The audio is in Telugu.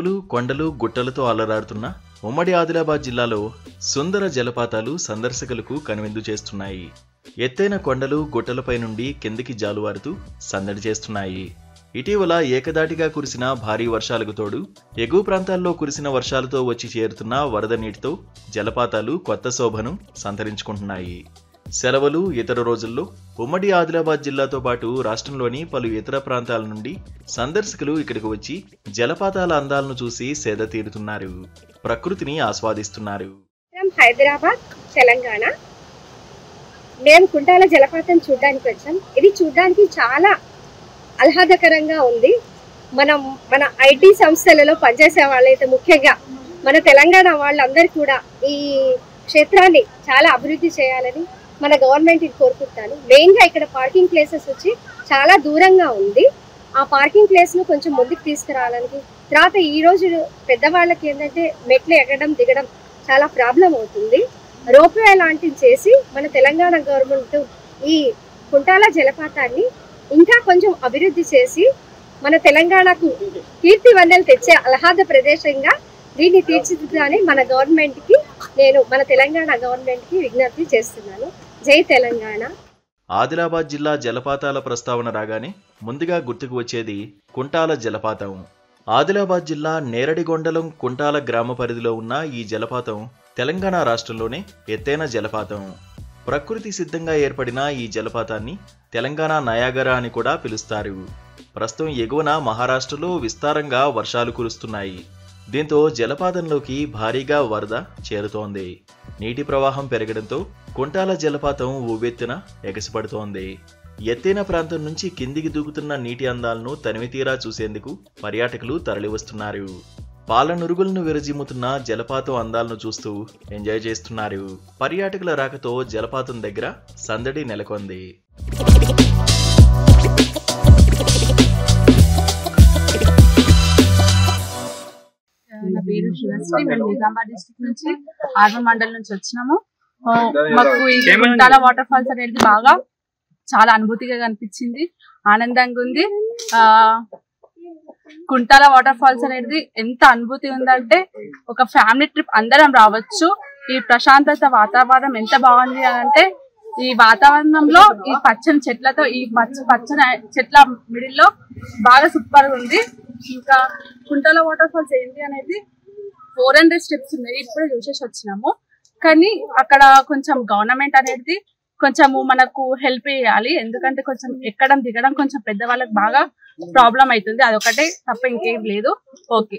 సెలవులు, కొండలు, గుట్టలతో అలరాడుతున్న ఉమ్మడి ఆదిలాబాద్ జిల్లాలో సుందర జలపాతాలు సందర్శకులకు కనువిందు చేస్తున్నాయి. ఎత్తైన కొండలు, గుట్టలపై నుండి కిందికి జాలువారుతూ సందడి చేస్తున్నాయి. ఇటీవల ఏకదాటిగా కురిసిన భారీ వర్షాలకు తోడు ఎగువ ప్రాంతాల్లో కురిసిన వర్షాలతో వచ్చి చేరుతున్న వరద నీటితో జలపాతాలు కొత్త శోభను సంతరించుకుంటున్నాయి. సెలవులు, ఇతర రోజుల్లో ఉమ్మడి ఆదిలాబాద్ జిల్లాతో పాటు రాష్ట్రంలోని పలు ఇతర ప్రాంతాల నుండి సందర్శకులు ఇక్కడికి వచ్చి జలపాతాల అందాలను చూసి సేద తీరుతున్నారు, ప్రకృతిని ఆస్వాదిస్తున్నారు. హైదరాబాద్, తెలంగాణ. మేము కుంటాల జలపాతం చూడడానికి వచ్చాం. ఇది చూడడానికి చాలా ఆహ్లాదకరంగా ఉంది. మన ఐటీ సంస్థలలో పనిచేసే వాళ్ళైతే ముఖ్యంగా మన తెలంగాణ వాళ్ళందరూ కూడా ఈ క్షేత్రాన్ని చాలా అభివృద్ధి చేయాలని మన గవర్నమెంట్ కోరుకుంటాను. మెయిన్గా ఇక్కడ పార్కింగ్ ప్లేసెస్ వచ్చి చాలా దూరంగా ఉంది. ఆ పార్కింగ్ ప్లేస్ను కొంచెం ముందుకు తీసుకురావడానికి, తర్వాత ఈరోజు పెద్దవాళ్ళకి ఏంటంటే మెట్లు ఎక్కడం దిగడం చాలా ప్రాబ్లం అవుతుంది. రోప్వే లాంటివి చేసి మన తెలంగాణ గవర్నమెంట్ ఈ కుంటాల జలపాతాన్ని ఇంకా కొంచెం అభివృద్ధి చేసి మన తెలంగాణకు కీర్తి వందలు తెచ్చే ఆహ్లాద ప్రదేశంగా దీన్ని తీర్చిదిద్దాలని మన తెలంగాణ గవర్నమెంట్కి విజ్ఞప్తి చేస్తున్నాను. జై తెలంగాణ. ఆదిలాబాద్ జిల్లా జలపాతాల ప్రస్తావన రాగానే ముందుగా గుర్తుకు వచ్చేది కుంటాల జలపాతం. ఆదిలాబాద్ జిల్లా నేరడిగొండలం కుంటాల గ్రామ పరిధిలో ఉన్న ఈ జలపాతం తెలంగాణ రాష్ట్రంలోనే ఎత్తైన జలపాతం. ప్రకృతి సిద్ధంగా ఏర్పడిన ఈ జలపాతాన్ని తెలంగాణ నయాగరా అని కూడా పిలుస్తారు. ప్రస్తుతం ఎగువన మహారాష్ట్రలో విస్తారంగా వర్షాలు కురుస్తున్నాయి. దీంతో జలపాతంలోకి భారీగా వరద చేరుతోంది. నీటి ప్రవాహం పెరగడంతో కుంటాల జలపాతం ఉవ్వెత్తున ఎగసిపడుతోంది. ఎత్తైన ప్రాంతం నుంచి కిందికి దూకుతున్న నీటి అందాలను తనివితీరా చూసేందుకు పర్యాటకులు తరలివస్తున్నారు. పాలనురుగులను విరజిమ్ముతున్న జలపాతం అందాలను చూస్తూ ఎంజాయ్ చేస్తున్నారు. పర్యాటకుల రాకతో జలపాతం దగ్గర సందడి నెలకొంది. నా పేరు శివశ్రీ. మేము నిజామాబాద్ డిస్ట్రిక్ట్ నుంచి ఆర్మూర్ మండలం నుంచి వచ్చినాము. మాకు ఈ కుంటాల వాటర్ ఫాల్స్ అనేది బాగా చాలా అనుభూతిగా కనిపించింది, ఆనందంగా ఉంది. కుంటాల వాటర్ ఫాల్స్ అనేది ఎంత అనుభూతి ఉందంటే ఒక ఫ్యామిలీ ట్రిప్ అందరం రావచ్చు. ఈ ప్రశాంతత వాతావరణం ఎంత బాగుంది అని అంటే, ఈ వాతావరణంలో ఈ పచ్చని చెట్లతో, ఈ పచ్చని చెట్ల మిడిల్లో బాగా సూపర్ గా ఉంది. ఇంకా కుంటాల వాటర్ ఫాల్స్ ఏంటి అనేది 400 స్టెప్స్ ఉన్నాయి, ఇప్పుడే చూసేసి వచ్చినాము. కానీ అక్కడ కొంచెం గవర్నమెంట్ అనేది కొంచెము మనకు హెల్ప్ చేయాలి. ఎందుకంటే కొంచెం ఎక్కడం దిగడం కొంచెం పెద్దవాళ్ళకి బాగా ప్రాబ్లం అవుతుంది. అదొకటే తప్ప ఇంకేం లేదు. ఓకే.